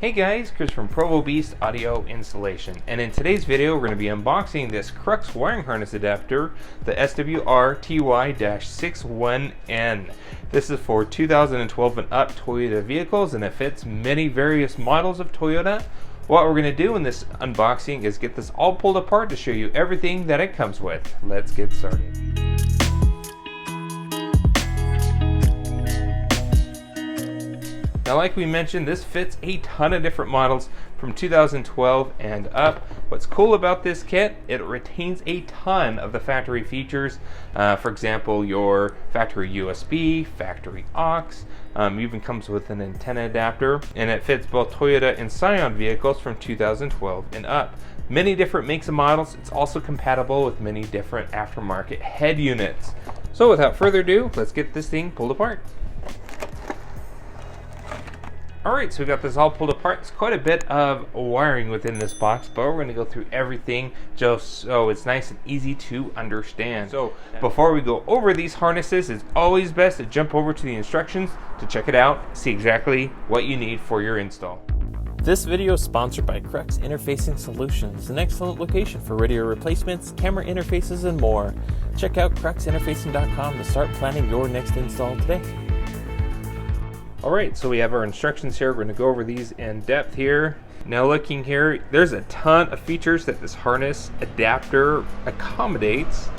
Hey guys, Chris from Provo Beast Audio Installation, and in today's video we're going to be unboxing this Crux wiring harness adapter, the SWRTY-61N. This is for 2012 and up Toyota vehicles, and it fits many various models of Toyota. What we're going to do in this unboxing is get this all pulled apart to show you everything that it comes with. Let's get started. Now, like we mentioned, this fits a ton of different models from 2012 and up. What's cool about this kit, it retains a ton of the factory features. For example, your factory USB, factory aux, even comes with an antenna adapter, and it fits both Toyota and Scion vehicles from 2012 and up. Many different makes and models. It's also compatible with many different aftermarket head units. So without further ado, let's get this thing pulled apart. Alright, so we got this all pulled apart. It's quite a bit of wiring within this box, but we're going to go through everything just so it's nice and easy to understand. So before we go over these harnesses, it's always best to jump over to the instructions to check it out, see exactly what you need for your install. This video is sponsored by Crux Interfacing Solutions, an excellent location for radio replacements, camera interfaces, and more. Check out cruxinterfacing.com to start planning your next install today. Alright, so we have our instructions here. We're going to go over these in depth here. Now looking here, there's a ton of features that this harness adapter accommodates.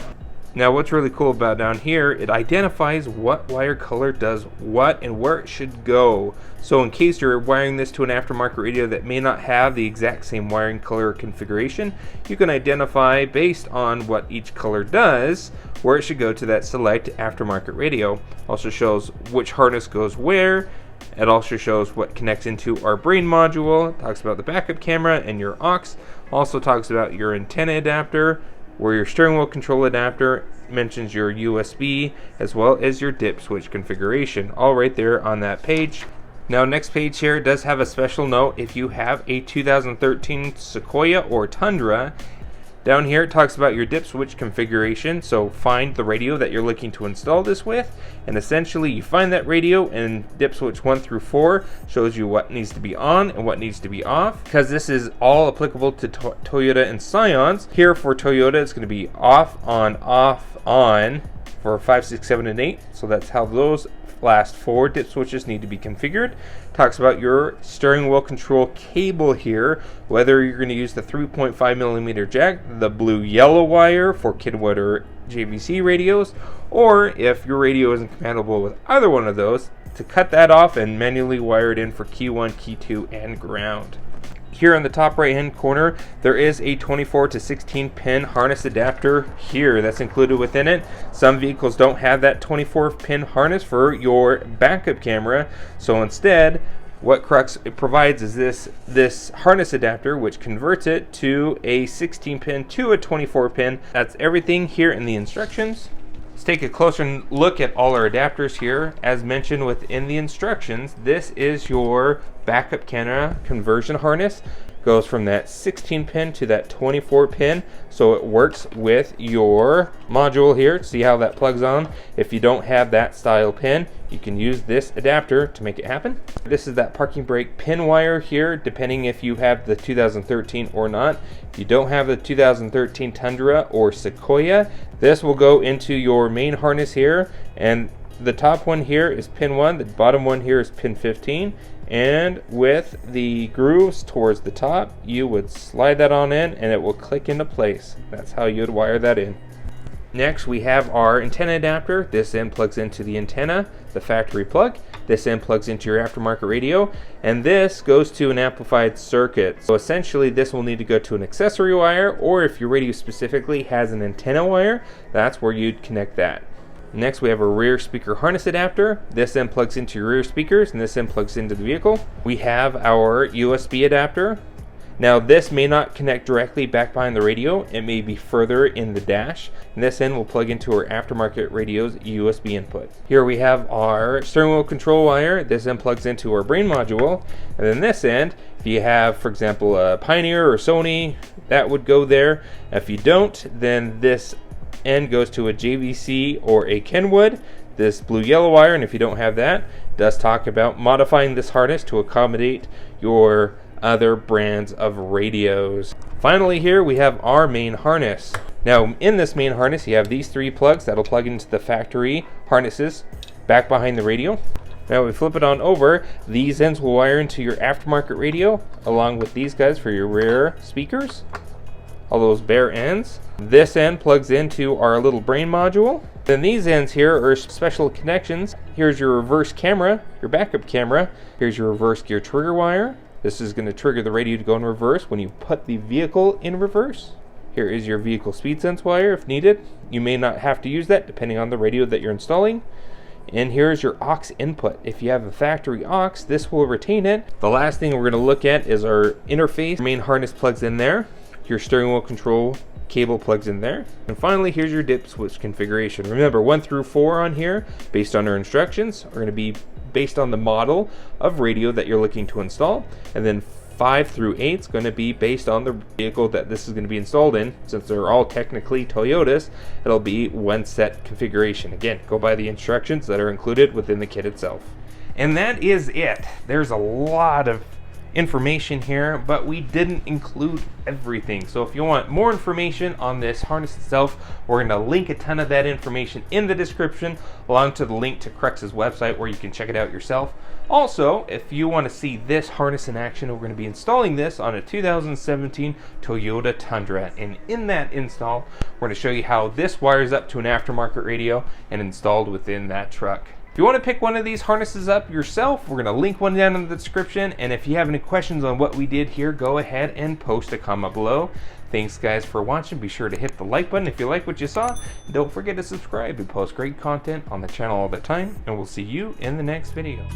Now what's really cool about down here, it identifies what wire color does what and where it should go. So in case you're wiring this to an aftermarket radio that may not have the exact same wiring color configuration, you can identify based on what each color does where it should go to that select aftermarket radio. Also shows which harness goes where. It also shows what connects into our brain module. It talks about the backup camera and your aux. Also talks about your antenna adapter, where your steering wheel control adapter, mentions your USB, as well as your dip switch configuration, all right there on that page. Now next page here does have a special note. If you have a 2013 Sequoia or Tundra, down here it talks about your dip switch configuration. So find the radio that you're looking to install this with, and essentially you find that radio, and dip switch 1 through 4 shows you what needs to be on and what needs to be off, because this is all applicable to Toyota and Scions. Here for Toyota it's going to be off, on, for 5, 6, 7, and 8. So that's how those last 4 dip switches need to be configured. Talks about your steering wheel control cable here, whether you're going to use the 3.5mm jack, the blue-yellow wire for Kenwood or JVC radios, or if your radio isn't compatible with either one of those, to cut that off and manually wire it in for key 1, key 2, and ground. Here on the top right hand corner there is a 24 to 16 pin harness adapter here that's included within it. Some vehicles don't have that 24 pin harness for your backup camera, so instead what Crux provides is this harness adapter, which converts it to a 16 pin to a 24 pin. That's everything here in the instructions. Let's take a closer look at all our adapters here. As mentioned within the instructions, this is your backup camera conversion harness. Goes from that 16 pin to that 24 pin, so it works with your module here. See how that plugs on? If you don't have that style pin, you can use this adapter to make it happen. This is that parking brake pin wire here, depending if you have the 2013 or not. If you don't have the 2013 Tundra or Sequoia, this will go into your main harness here, and the top one here is pin 1, the bottom one here is pin 15, and with the grooves towards the top, you would slide that on in and it will click into place. That's how you would wire that in. Next we have our antenna adapter. This end plugs into the antenna, the factory plug. This end plugs into your aftermarket radio, and this goes to an amplified circuit. So essentially this will need to go to an accessory wire, or if your radio specifically has an antenna wire, that's where you'd connect that. Next we have a rear speaker harness adapter. This then plugs into your rear speakers, and this then plugs into the vehicle. We have our USB adapter. Now this may not connect directly back behind the radio, it may be further in the dash, and this end will plug into our aftermarket radio's USB input. Here we have our steering wheel control wire. This end plugs into our brain module, and then this end, if you have for example a Pioneer or Sony, that would go there. If you don't, then this end goes to a JVC or a Kenwood. this blue yellow wire, and if you don't have that, it does talk about modifying this harness to accommodate your other brands of radios. Finally here we have our main harness. Now in this main harness you have these 3 plugs that'll plug into the factory harnesses back behind the radio. Now we flip it on over, these ends will wire into your aftermarket radio along with these guys for your rear speakers. All those bare ends. This end plugs into our little brain module. Then these ends here are special connections. Here's your reverse camera, your backup camera. Here's your reverse gear trigger wire. This is going to trigger the radio to go in reverse when you put the vehicle in reverse. Here is your vehicle speed sense wire if needed. You may not have to use that depending on the radio that you're installing. And here's your aux input. If you have a factory aux, this will retain it. The last thing we're going to look at is our interface. Your main harness plugs in there. Your steering wheel control cable plugs in there. And finally, here's your dip switch configuration. Remember, 1 through 4 on here, based on our instructions, are going to be based on the model of radio that you're looking to install. And then 5 through 8 is going to be based on the vehicle that this is going to be installed in. Since they're all technically Toyotas, it'll be 1 set configuration. Again, go by the instructions that are included within the kit itself. And that is it. There's a lot of information here, but we didn't include everything. So if you want more information on this harness itself, we're going to link a ton of that information in the description, along to the link to Crux's website where you can check it out yourself. Also, if you want to see this harness in action, we're going to be installing this on a 2017 Toyota Tundra, and in that install we're going to show you how this wires up to an aftermarket radio and installed within that truck. If you want to pick one of these harnesses up yourself, we're going to link one down in the description. And if you have any questions on what we did here, go ahead and post a comment below. Thanks guys for watching. Be sure to hit the like button if you like what you saw. And don't forget to subscribe. We post great content on the channel all the time. And we'll see you in the next video.